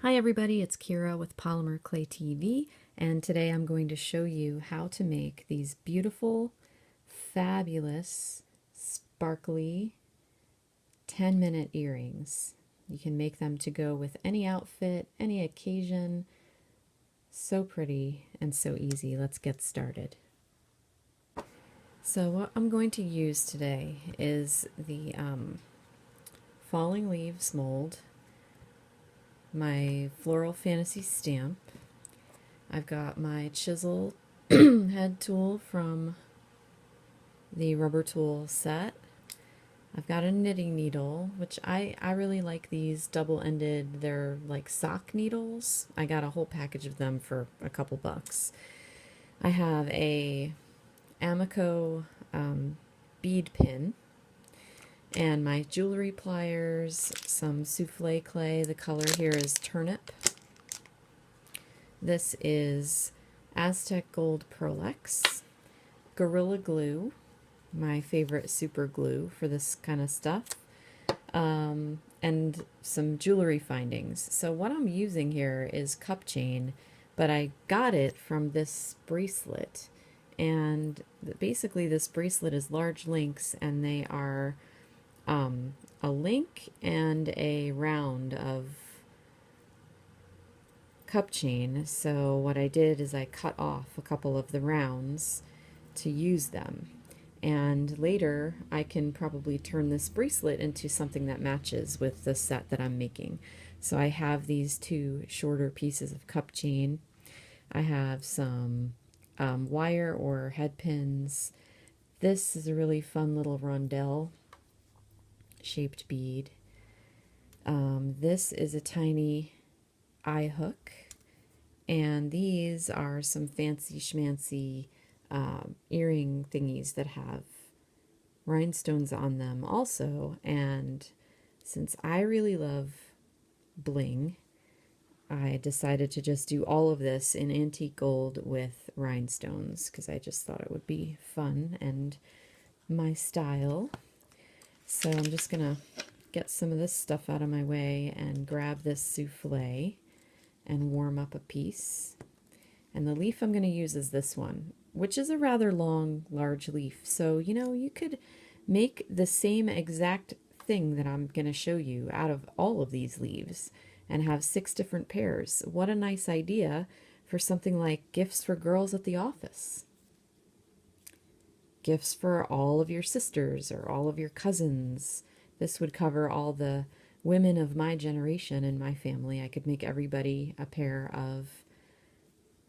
Hi everybody, it's Kira with Polymer Clay TV, and today I'm going to show you how to make these beautiful, fabulous, sparkly 10-minute earrings. You can make them to go with any outfit, any occasion. So pretty and so easy. Let's get started. So what I'm going to use today is the Falling Leaves mold, my Floral Fantasy stamp. I've got my chisel head tool from the rubber tool set. I've got a knitting needle, which I really like these double-ended. They're like sock needles. I got a whole package of them for a couple bucks. I have a Amico bead pin and my jewelry pliers, some souffle clay. The color here is turnip. This is Aztec Gold Pearlex, Gorilla Glue, my favorite super glue for this kind of stuff, and some jewelry findings. So what I'm using here is cup chain, but I got it from this bracelet. And basically this bracelet is large links, and they are a link and a round of cup chain. So what I did is I cut off a couple of the rounds to use them, and later I can probably turn this bracelet into something that matches with the set that I'm making. So I have these two shorter pieces of cup chain. I have some wire or head pins. This is a really fun little rondelle shaped bead. This is a tiny eye hook, and these are some fancy schmancy earring thingies that have rhinestones on them also. And since I really love bling, I decided to just do all of this in antique gold with rhinestones because I just thought it would be fun and my style. So I'm just gonna get some of this stuff out of my way and grab this souffle and warm up a piece. And the leaf I'm going to use is this one, which is a rather long, large leaf. So, you know, you could make the same exact thing that I'm going to show you out of all of these leaves and have 6 different pairs. What a nice idea for something like gifts for girls at the office. Gifts for all of your sisters or all of your cousins. This would cover all the women of my generation in my family. I could make everybody a pair of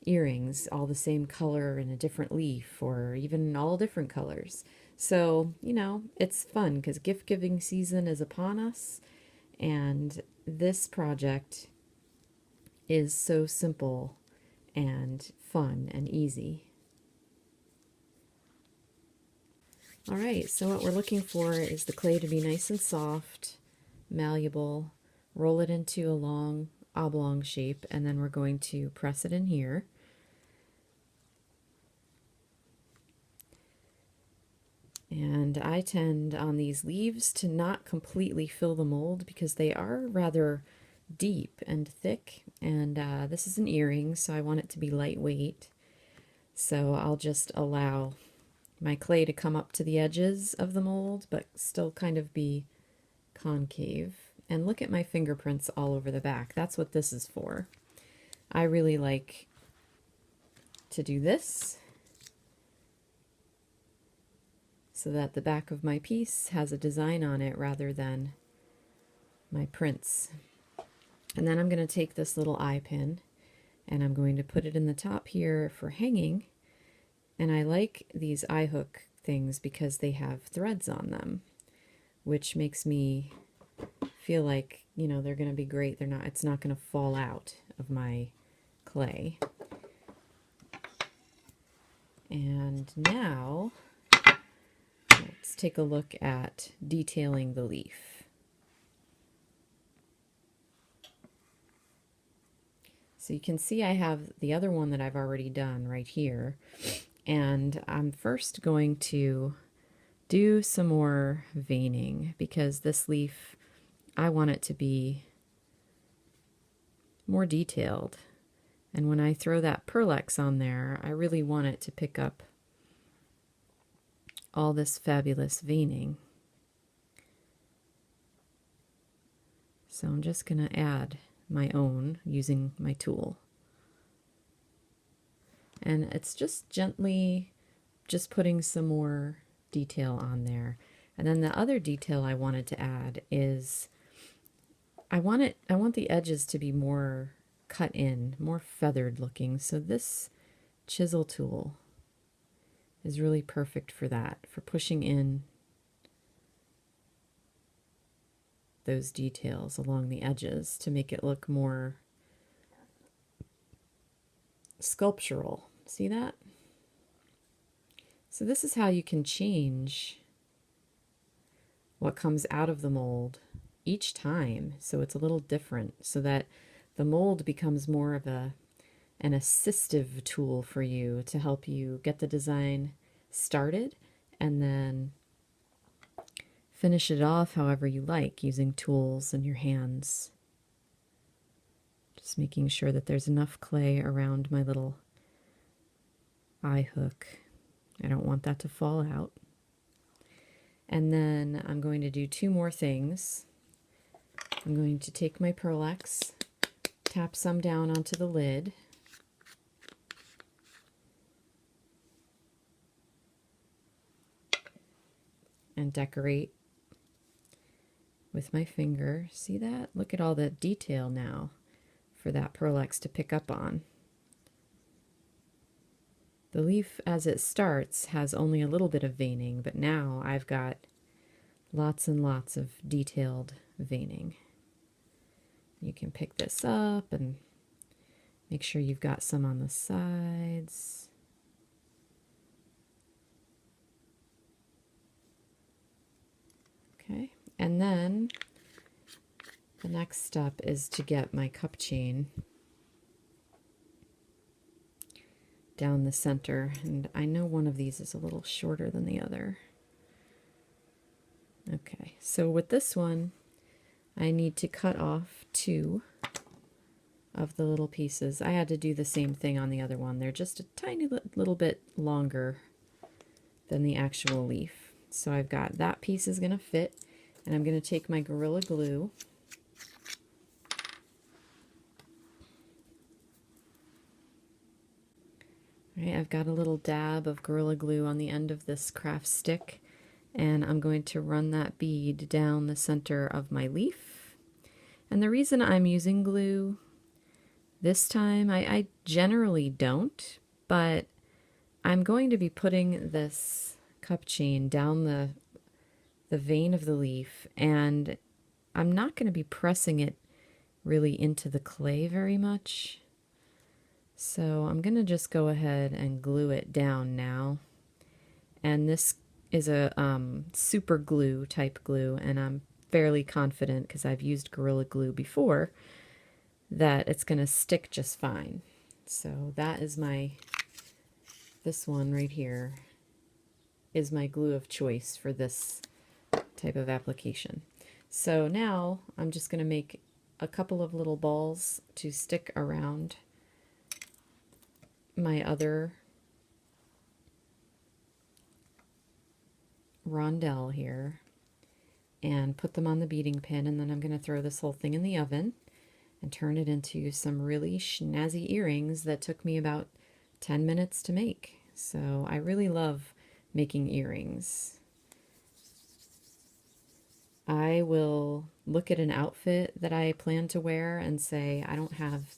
earrings, all the same color in a different leaf, or even all different colors. So, you know, it's fun because gift giving season is upon us, and this project is so simple and fun and easy. All right, so what we're looking for is the clay to be nice and soft, malleable. Roll it into a long oblong shape, and then we're going to press it in here. And I tend on these leaves to not completely fill the mold because they are rather deep and thick, and this is an earring, so I want it to be lightweight. So I'll just allow my clay to come up to the edges of the mold, but still kind of be concave. And look at my fingerprints all over the back. That's what this is for. I really like to do this so that the back of my piece has a design on it rather than my prints. And then I'm going to take this little eye pin and I'm going to put it in the top here for hanging. And I like these eye hook things because they have threads on them, which makes me feel like, you know, they're going to be great. It's not going to fall out of my clay. And now let's take a look at detailing the leaf. So you can see I have the other one that I've already done right here. And I'm first going to do some more veining because this leaf, I want it to be more detailed. And when I throw that Pearl-Ex on there, I really want it to pick up all this fabulous veining. So I'm just going to add my own using my tool. And it's just gently just putting some more detail on there. And then the other detail I wanted to add is I want the edges to be more cut in, more feathered looking. So this chisel tool is really perfect for that, for pushing in those details along the edges to make it look more sculptural. See that? So this is how you can change what comes out of the mold each time, so it's a little different, so that the mold becomes more of an assistive tool for you to help you get the design started and then finish it off however you like, using tools and your hands. Just making sure that there's enough clay around my little eye hook. I don't want that to fall out. And then I'm going to do two more things. I'm going to take my Pearl-Ex, tap some down onto the lid, and decorate with my finger. See that? Look at all the detail now for that Pearl-Ex to pick up on. The leaf, as it starts, has only a little bit of veining, but now I've got lots and lots of detailed veining. You can pick this up and make sure you've got some on the sides. Okay, and then the next step is to get my cup chain down the center, and I know one of these is a little shorter than the other. Okay, so with this one, I need to cut off two of the little pieces. I had to do the same thing on the other one. They're just a tiny little bit longer than the actual leaf. So I've got that piece is going to fit, and I'm going to take my Gorilla Glue Right, I've got a little dab of Gorilla Glue on the end of this craft stick, and I'm going to run that bead down the center of my leaf. And the reason I'm using glue this time, I generally don't, but I'm going to be putting this cup chain down the vein of the leaf, and I'm not going to be pressing it really into the clay very much. So I'm going to just go ahead and glue it down now. And this is a super glue type glue, and I'm fairly confident, because I've used Gorilla Glue before, that it's going to stick just fine. So that is this one right here is my glue of choice for this type of application. So now I'm just going to make a couple of little balls to stick around my other rondelle here and put them on the beading pin, and then I'm going to throw this whole thing in the oven and turn it into some really snazzy earrings that took me about 10 minutes to make. So I really love making earrings. I will look at an outfit that I plan to wear and say, I don't have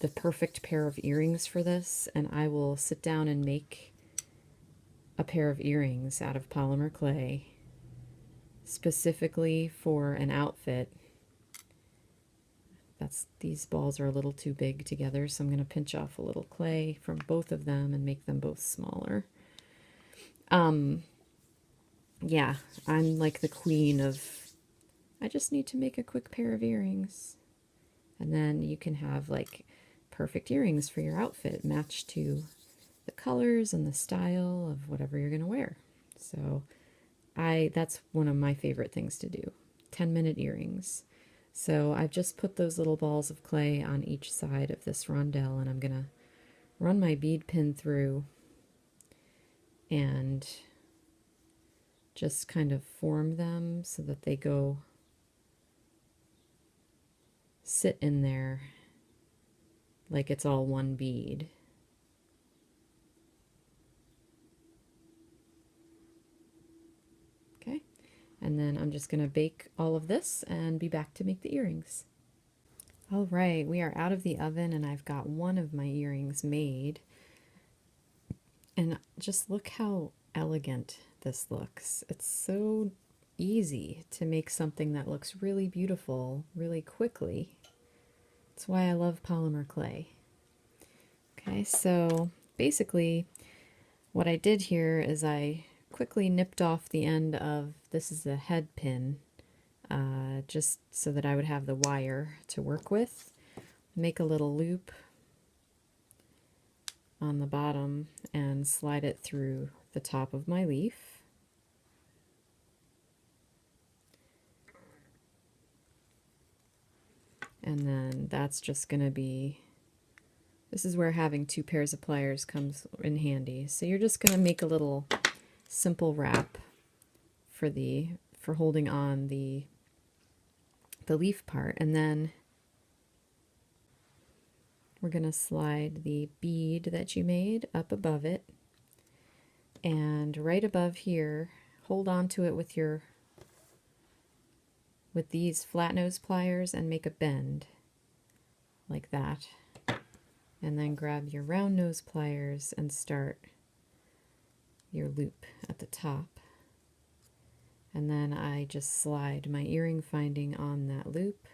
the perfect pair of earrings for this, and I will sit down and make a pair of earrings out of polymer clay specifically for an outfit. These balls are a little too big together, so I'm going to pinch off a little clay from both of them and make them both smaller. Yeah, I'm like the queen of, I just need to make a quick pair of earrings. And then you can have like perfect earrings for your outfit, match to the colors and the style of whatever you're going to wear. So that's one of my favorite things to do, 10-minute earrings. So I've just put those little balls of clay on each side of this rondelle, and I'm going to run my bead pin through and just kind of form them so that they go sit in there like it's all one bead. Okay, and then I'm just going to bake all of this and be back to make the earrings. All right, we are out of the oven and I've got one of my earrings made. And just look how elegant this looks. It's so easy to make something that looks really beautiful really quickly. That's why I love polymer clay. Okay, so basically what I did here is I quickly nipped off the end of, this is the head pin, just so that I would have the wire to work with. Make a little loop on the bottom and slide it through the top of my leaf. And then that's just going to be, this is where having two pairs of pliers comes in handy. So you're just going to make a little simple wrap for holding on the leaf part, and then we're going to slide the bead that you made up above it, and right above here, hold on to it with these flat nose pliers and make a bend like that, and then grab your round nose pliers and start your loop at the top. And then I just slide my earring finding on that loop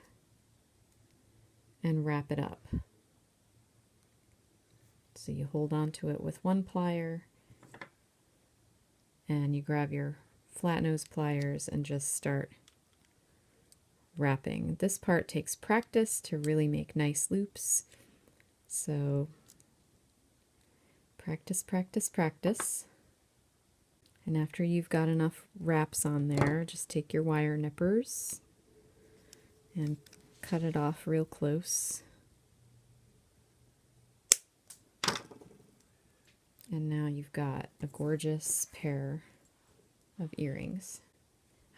and wrap it up. So you hold on to it with one plier and you grab your flat nose pliers and just start wrapping. This part takes practice to really make nice loops. So practice, practice, practice. And after you've got enough wraps on there, just take your wire nippers and cut it off real close. And now you've got a gorgeous pair of earrings.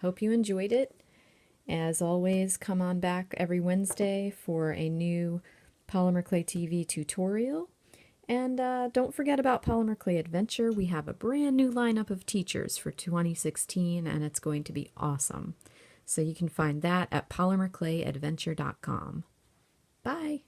Hope you enjoyed it. As always, come on back every Wednesday for a new Polymer Clay TV tutorial. And don't forget about Polymer Clay Adventure. We have a brand new lineup of teachers for 2016, and it's going to be awesome. So you can find that at polymerclayadventure.com. Bye!